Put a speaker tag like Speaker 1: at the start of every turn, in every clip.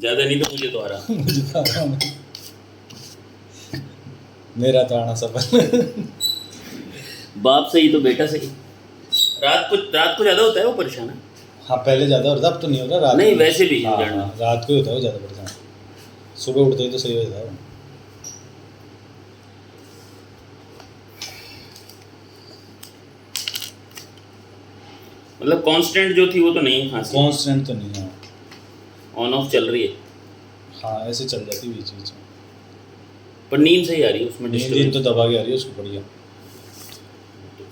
Speaker 1: ज्यादा नहीं तो मुझे तो आ रहा।
Speaker 2: मुझे तो आराम है। मेरा तो आना सफल।
Speaker 1: बाप सही तो बेटा सही। रात को ज्यादा होता है वो परेशान है।
Speaker 2: हाँ पहले ज़्यादा होता, अब तो नहीं होता रात
Speaker 1: नहीं,
Speaker 2: को।
Speaker 1: वैसे भी
Speaker 2: हाँ
Speaker 1: जनरल।
Speaker 2: हाँ, रात को ही होता है ज़्यादा परेशान। सुबह उठते ही तो सही होता है।
Speaker 1: मतलब कांस्टेंट जो थी वो तो नहीं है खांसी।
Speaker 2: कांस्टेंट तो नहीं है।
Speaker 1: ऑन ऑफ चल रही है।
Speaker 2: हाँ ऐसे चल जाती है बीच बीच में।
Speaker 1: पर नींद सही आ रही है उसमें
Speaker 2: नींद
Speaker 1: डिस्टर्ब।
Speaker 2: तो दबा के आ रही है उसको बढ़िया।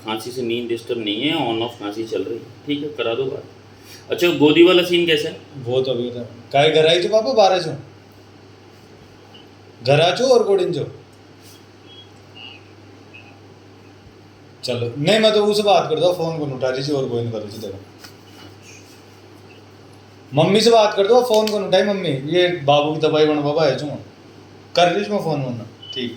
Speaker 1: खांसी से नींद डिस्टर्ब नहीं है, ऑन ऑफ खांसी चल रही है, ठीक है करा दो बात। अच्छा गोदी वाला सीन कैसा है?
Speaker 2: वो तो अभी काय घर आई छो पापा 12 छो घर आ छो और गोडिन छो। चलो नहीं मैं तो उससे बात कर दो, फोन को उठा रही थी और कोई नहीं कर रही थी। देखो मम्मी से बात कर दो, फोन को उठाई मम्मी, ये बाबू की दवाई बन बाबा है छो कर रही मैं फोन वरना ठीक।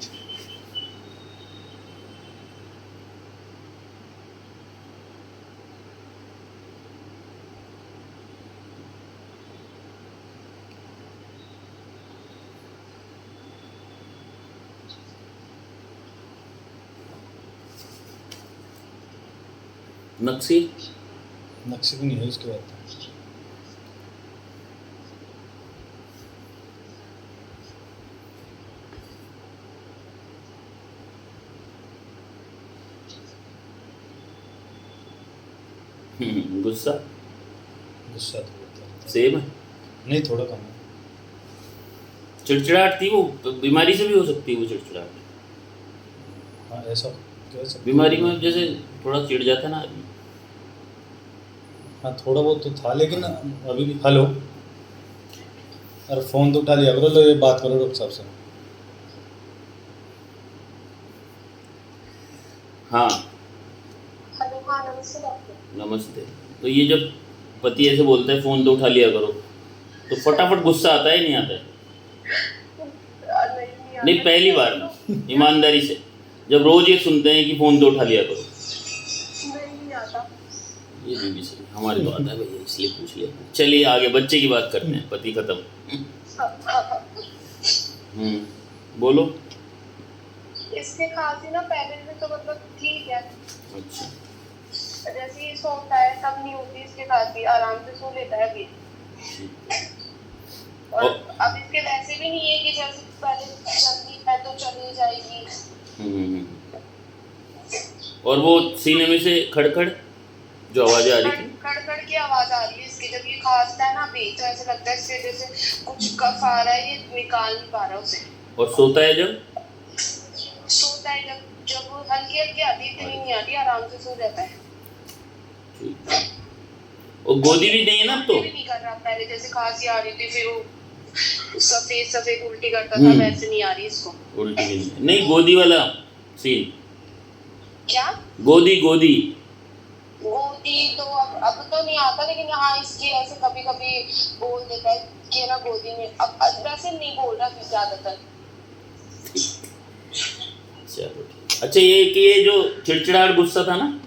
Speaker 1: नक्सी
Speaker 2: नक्शे भी नहीं है उसके बाद।
Speaker 1: गुस्सा
Speaker 2: गुस्सा तो होता है।
Speaker 1: सेम है।
Speaker 2: नहीं थोड़ा कम है।
Speaker 1: चिड़चिड़ाहट थी वो, बीमारी से भी हो सकती है वो चिड़चिड़ाहट।
Speaker 2: हाँ ऐसा कह सकते
Speaker 1: बीमारी
Speaker 2: हो।
Speaker 1: में जैसे थोड़ा चिढ़ जाता है ना आदमी।
Speaker 2: हाँ थोड़ा बहुत तो था लेकिन अभी भी। हेलो अरे फ़ोन तो उठा लिया करो, लो ये बात करो डॉक्टर साहब से।
Speaker 1: हाँ
Speaker 3: हेलो हाँ नमस्ते डॉक्टर।
Speaker 1: नमस्ते। तो ये जब पति ऐसे बोलता है फ़ोन तो उठा लिया करो, तो फटाफट गुस्सा आता है नहीं आता है? नहीं पहली बार में ईमानदारी से जब रोज ये सुनते हैं कि फ़ोन तो उठा लिया करो।
Speaker 3: नहीं आता।
Speaker 1: ये भी सही, हमारे तो आता है भैया इसलिए पूछ लिया। चलिए आगे बच्चे की बात करते हैं, पति खत्म। बोलो।
Speaker 3: इसके खांसी ना पहले से तो मतलब ठीक है,
Speaker 1: अच्छा
Speaker 3: जैसे ये सोता है तब नहीं होती इसके खांसी, आराम से सो लेता है अभी। और अब इसके वैसे भी नहीं है कि जैसे पहले जल्दी है तो चली जाएगी।
Speaker 1: और वो सीने में से खड़खड़ जो आवाज़ आ रही थी,
Speaker 3: खड़खड़ की आवाज आ रही है इसकी जब ये खांसता है ना अभी, तो ऐसा लगता है इसके जैसे कुछ कफ आ रहा है, ये निकाल नहीं पा रहा उसे।
Speaker 1: और सोता है जब
Speaker 3: सोता है जब हल्की हल्की आती है, इतनी नहीं आती, आराम से सो जाता है।
Speaker 1: ठीक है। और गोदी भी नहीं है ना अब तो?
Speaker 3: भी नहीं कर रहा, पहले जैसे खांसी आ रही थी फिर वो सफेद सफेद उल्टी करता था, वैसे नहीं आ रही इसको।
Speaker 1: उल्टी भी नहीं, गोदी वाला सीन।
Speaker 3: क्या
Speaker 1: गोदी गोदी
Speaker 3: गोदी तो अब तो नहीं आता, लेकिन हाँ इसकी ऐसे कभी कभी बोल देता है कि ना गोदी में। अब वैसे नहीं बोल रहा फिर ज्यादातर।
Speaker 1: चलो ठीक। अच्छा ये कि ये जो चिड़चिड़ाहट गुस्सा था ना,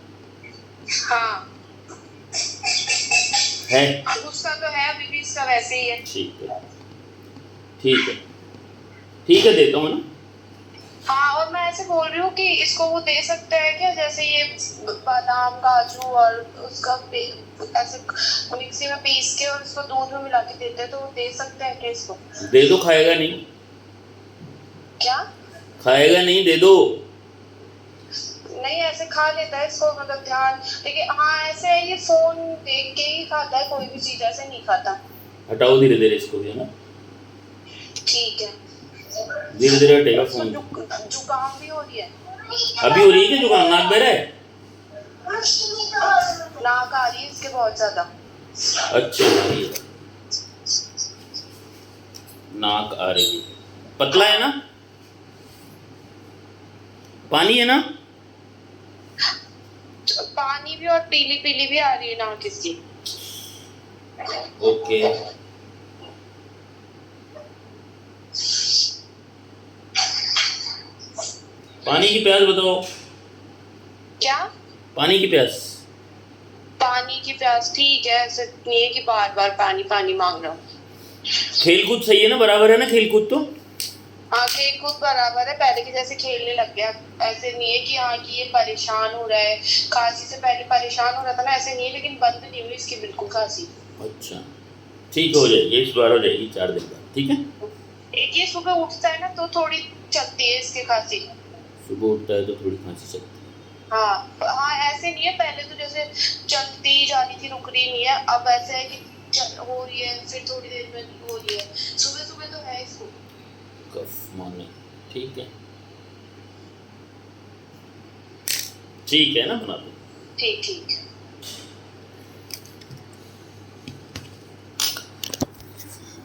Speaker 3: हाँ
Speaker 1: है
Speaker 3: गुस्सा तो है अभी भी इसका वैसे ही है।
Speaker 1: ठीक है ठीक है ठीक है, देता हूँ ना।
Speaker 3: हाँ और मैं ऐसे बोल रही हूँ कि इसको वो दे सकते हैं क्या, जैसे ये बादाम काजू और उसका ऐसे मिक्सी में पीस के और इसको दूध में मिला के देते हैं, तो वो दे सकते हैं क्या इसको?
Speaker 1: दे दो, खाएगा नहीं।
Speaker 3: क्या
Speaker 1: खाएगा नहीं, दे दो।
Speaker 3: नहीं ऐसे खा लेता है इसको, मतलब ध्यान, लेकिन हाँ ऐसे है ये फोन देख के ही खाता है, कोई भी चीज ऐसे नहीं खाता।
Speaker 1: हटाओ धीरे धीरे इसको भी, है ना?
Speaker 3: ठीक है
Speaker 1: धीरे धीरे हटेगा फोन।
Speaker 3: जुकाम भी हो रही है
Speaker 1: अभी हो रही है क्या जुकाम? नाक बह रहा है?
Speaker 3: नाक आ रही है इसके बहुत ज्यादा।
Speaker 1: अच्छा ये नाक आ रही है, पतला है ना? पानी है ना?
Speaker 3: पानी भी और पीली पीली भी आ रही है नाक इसकी।
Speaker 1: ओके पानी की प्यास बताओ।
Speaker 3: क्या
Speaker 1: पानी की प्यास?
Speaker 3: पानी की प्यास ठीक है, ऐसे नहीं है कि बार बार पानी पानी मांग रहा हूँ।
Speaker 1: खेल कूद सही है ना, बराबर है ना खेल कूद तो?
Speaker 3: हाँ खेल कूद बराबर है, पहले के जैसे खेलने लग गया। ऐसे नहीं है कि हाँ कि ये परेशान हो रहा है, खांसी से पहले परेशान हो रहा था ना, ऐसे नहीं है, लेकिन बंद नहीं हुई इसकी बिल्कुल खांसी।
Speaker 1: अच्छा ठीक हो जाएगी, इस बार हो जाएगी 4 दिन बाद, ठीक है।
Speaker 3: एक ये सुबह उठता है ना तो थोड़ी चलती है इसकी खांसी।
Speaker 1: सुबह उठता है तो थोड़ी खांसी चलती
Speaker 3: हाँ हाँ, ऐसे नहीं है, पहले तो जैसे चलती जा रही थी, रुक रही नहीं है, अब ऐसे है कि हो रही है, फिर थोड़ी देर में हो रही है, सुबह सुबह तो है इसको।
Speaker 1: है, कफ मॉर्निंग, ठीक है। ठीक है ना, बना दो।
Speaker 3: ठीक ठीक।